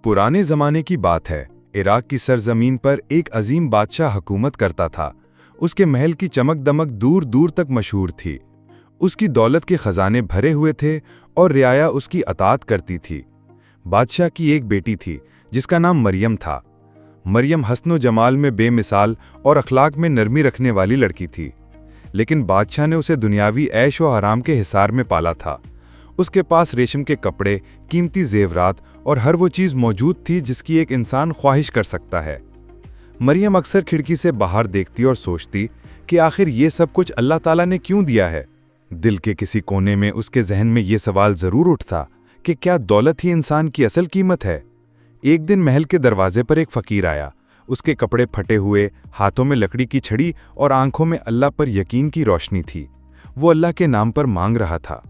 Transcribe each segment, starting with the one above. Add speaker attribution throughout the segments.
Speaker 1: पुराने ज़माने की बात है। इराक की सरजमीन पर एक अजीम बादशाह हुकूमत करता था। उसके महल की चमक दमक दूर दूर तक मशहूर थी। उसकी दौलत के खजाने भरे हुए थे और रियाया उसकी अतात करती थी। बादशाह की एक बेटी थी जिसका नाम मरियम था। मरियम हस्नो जमाल में बेमिसाल और अखलाक में नरमी रखने वाली लड़की थी, लेकिन बादशाह ने उसे दुनियावी ऐश व आराम के हिसार में पाला था। उसके पास रेशम के कपड़े, कीमती जेवरात और हर वो चीज़ मौजूद थी जिसकी एक इंसान ख्वाहिश कर सकता है। मरियम अक्सर खिड़की से बाहर देखती और सोचती कि आखिर ये सब कुछ अल्लाह ताला ने क्यों दिया है। दिल के किसी कोने में उसके जहन में ये सवाल ज़रूर उठता कि क्या दौलत ही इंसान की असल कीमत है। एक दिन महल के दरवाजे पर एक फ़कीर आया। उसके कपड़े फटे हुए, हाथों में लकड़ी की छड़ी और आंखों में अल्लाह पर यकीन की रोशनी थी। वो अल्लाह के नाम पर मांग रहा था।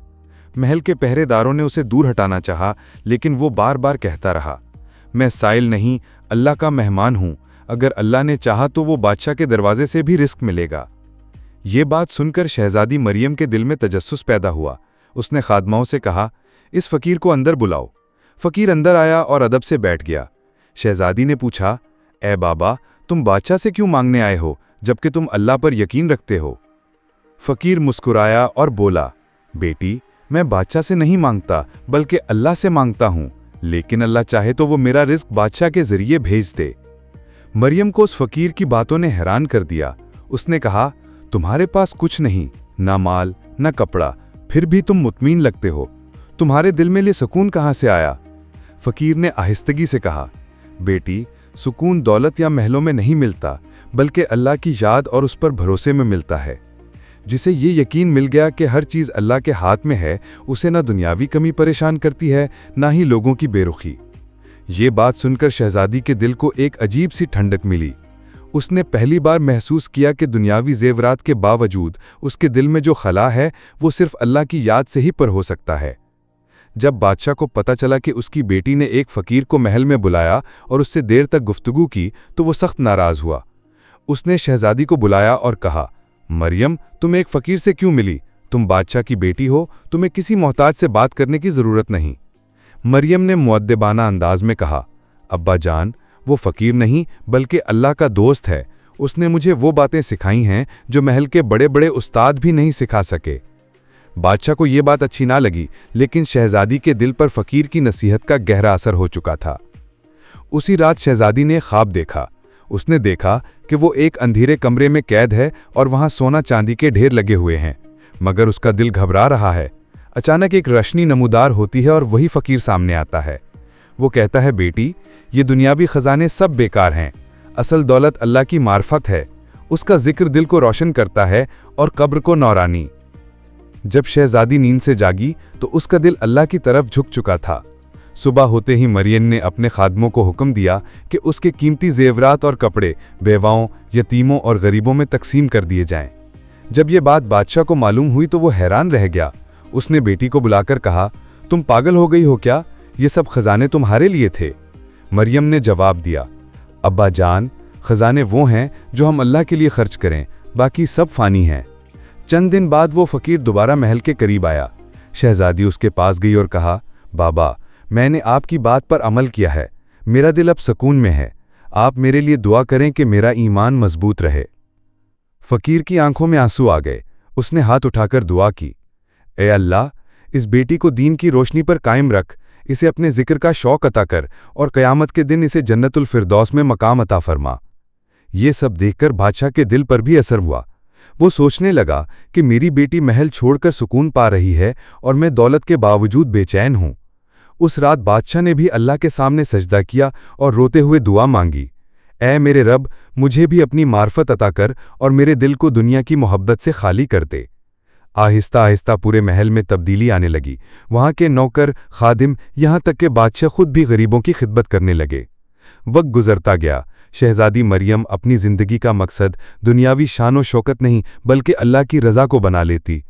Speaker 1: महल के पहरेदारों ने उसे दूर हटाना चाहा, लेकिन वो बार बार कहता रहा, मैं साइल नहीं, अल्लाह का मेहमान हूँ। अगर अल्लाह ने चाहा तो वो बादशाह के दरवाजे से भी रिस्क मिलेगा। ये बात सुनकर शहजादी मरियम के दिल में तजस्सुस पैदा हुआ। उसने खादमाओं से कहा, इस फ़कीर को अंदर बुलाओ। फ़कीर अंदर आया और अदब से बैठ गया। शहजादी ने पूछा, ए बाबा, तुम बादशाह से क्यों मांगने आए हो जबकि तुम अल्लाह पर यकीन रखते हो? फ़कीर मुस्कुराया और बोला, बेटी, मैं बादशाह से नहीं मांगता बल्कि अल्लाह से मांगता हूँ, लेकिन अल्लाह चाहे तो वो मेरा रिस्क बादशाह के जरिए भेज दे। मरियम को उस फ़कीर की बातों ने हैरान कर दिया। उसने कहा, तुम्हारे पास कुछ नहीं, ना माल ना कपड़ा, फिर भी तुम मुतमीन लगते हो। तुम्हारे दिल में ये सुकून कहाँ से आया? फ़कीर ने आहिस्तगी से कहा, बेटी, सुकून दौलत या महलों में नहीं मिलता, बल्कि अल्लाह की याद और उस पर भरोसे में मिलता है। जिसे ये यकीन मिल गया कि हर चीज़ अल्लाह के हाथ में है, उसे ना दुनियावी कमी परेशान करती है, ना ही लोगों की बेरुखी। ये बात सुनकर शहजादी के दिल को एक अजीब सी ठंडक मिली। उसने पहली बार महसूस किया कि दुनियावी जेवरात के बावजूद उसके दिल में जो खला है वो सिर्फ अल्लाह की याद से ही पर हो सकता है। जब बादशाह को पता चला कि उसकी बेटी ने एक फ़कीर को महल में बुलाया और उससे देर तक गुफ्तगू की तो वो सख्त नाराज़ हुआ। उसने शहजादी को बुलाया और कहा, मरियम, तुम एक फ़कीर से क्यों मिली? तुम बादशाह की बेटी हो, तुम्हें किसी मोहताज से बात करने की ज़रूरत नहीं। मरियम ने मुअद्दिबाना अंदाज में कहा, अब्बा जान, वो फ़कीर नहीं बल्कि अल्लाह का दोस्त है। उसने मुझे वो बातें सिखाई हैं जो महल के बड़े बड़े उस्ताद भी नहीं सिखा सके। बादशाह को ये बात अच्छी ना लगी, लेकिन शहजादी के दिल पर फ़कीर की नसीहत का गहरा असर हो चुका था। उसी रात शहजादी ने ख्वाब देखा। उसने देखा कि वो एक अंधेरे कमरे में कैद है और वहाँ सोना चांदी के ढेर लगे हुए हैं, मगर उसका दिल घबरा रहा है। अचानक एक रोशनी नमूदार होती है और वही फ़कीर सामने आता है। वो कहता है, बेटी, ये दुनियावी ख़जाने सब बेकार हैं, असल दौलत अल्लाह की मार्फत है। उसका जिक्र दिल को रोशन करता है और कब्र को नौरानी। जब शहजादी नींद से जागी तो उसका दिल अल्लाह की तरफ झुक चुका था। सुबह होते ही मरियम ने अपने खादमों को हुक्म दिया कि उसके कीमती जेवरात और कपड़े बेवाओं, यतीमों और गरीबों में तकसीम कर दिए जाएं। जब ये बात बादशाह को मालूम हुई तो वो हैरान रह गया। उसने बेटी को बुलाकर कहा, तुम पागल हो गई हो क्या? ये सब खजाने तुम्हारे लिए थे। मरियम ने जवाब दिया, अब्बा जान, खजाने वो हैं जो हम अल्लाह के लिए खर्च करें, बाकी सब फ़ानी हैं। चंद दिन बाद वो फ़कीर दोबारा महल के करीब आया। शहजादी उसके पास गई और कहा, बाबा, मैंने आपकी बात पर अमल किया है, मेरा दिल अब सुकून में है। आप मेरे लिए दुआ करें कि मेरा ईमान मजबूत रहे। फ़कीर की आंखों में आंसू आ गए। उसने हाथ उठाकर दुआ की, ए अल्लाह, इस बेटी को दीन की रोशनी पर कायम रख, इसे अपने जिक्र का शौक़ अता कर और क़यामत के दिन इसे जन्नतुल फिरदौस में मकाम अता फरमा। ये सब देखकर बादशाह के दिल पर भी असर हुआ। वो सोचने लगा कि मेरी बेटी महल छोड़कर सुकून पा रही है और मैं दौलत के बावजूद बेचैन हूँ। उस रात बादशाह ने भी अल्लाह के सामने सजदा किया और रोते हुए दुआ मांगी, ऐ मेरे रब, मुझे भी अपनी मार्फत अता कर और मेरे दिल को दुनिया की मोहब्बत से खाली कर दे। आहिस्ता आहिस्ता पूरे महल में तब्दीली आने लगी। वहाँ के नौकर, खादिम, यहाँ तक कि बादशाह खुद भी गरीबों की खिदमत करने लगे। वक्त गुजरता गया। शहजादी मरियम अपनी ज़िंदगी का मकसद दुनियावी शान व शौकत नहीं बल्कि अल्लाह की रज़ा को बना लेती।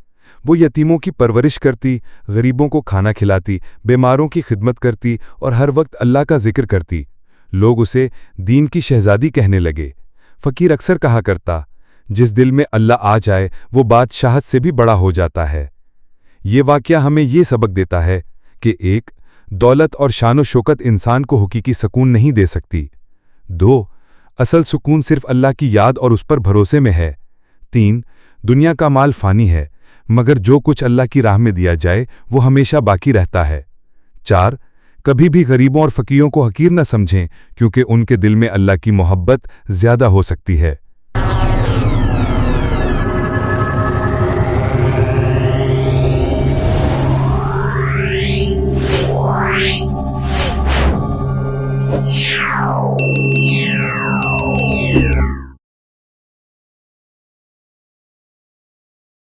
Speaker 1: वो यतीमों की परवरिश करती, गरीबों को खाना खिलाती, बीमारों की खिदमत करती और हर वक्त अल्लाह का जिक्र करती। लोग उसे दीन की शहजादी कहने लगे। फ़कीर अक्सर कहा करता, जिस दिल में अल्लाह आ जाए वो बादशाहत से भी बड़ा हो जाता है। ये वाक़या हमें ये सबक देता है कि एक دولت اور شان و شوکت انسان کو حقیقی سکون نہیں دے سکتی۔ 2. اصل سکون صرف اللہ کی یاد اور اس پر بھروسے میں ہے۔ 3. دنیا کا مال فانی ہے، مگر جو کچھ اللہ کی راہ میں دیا جائے وہ ہمیشہ باقی رہتا ہے۔ 4. کبھی بھی غریبوں اور فقیروں کو حقیر نہ سمجھیں، کیونکہ ان کے دل میں اللہ کی محبت زیادہ ہو سکتی ہے۔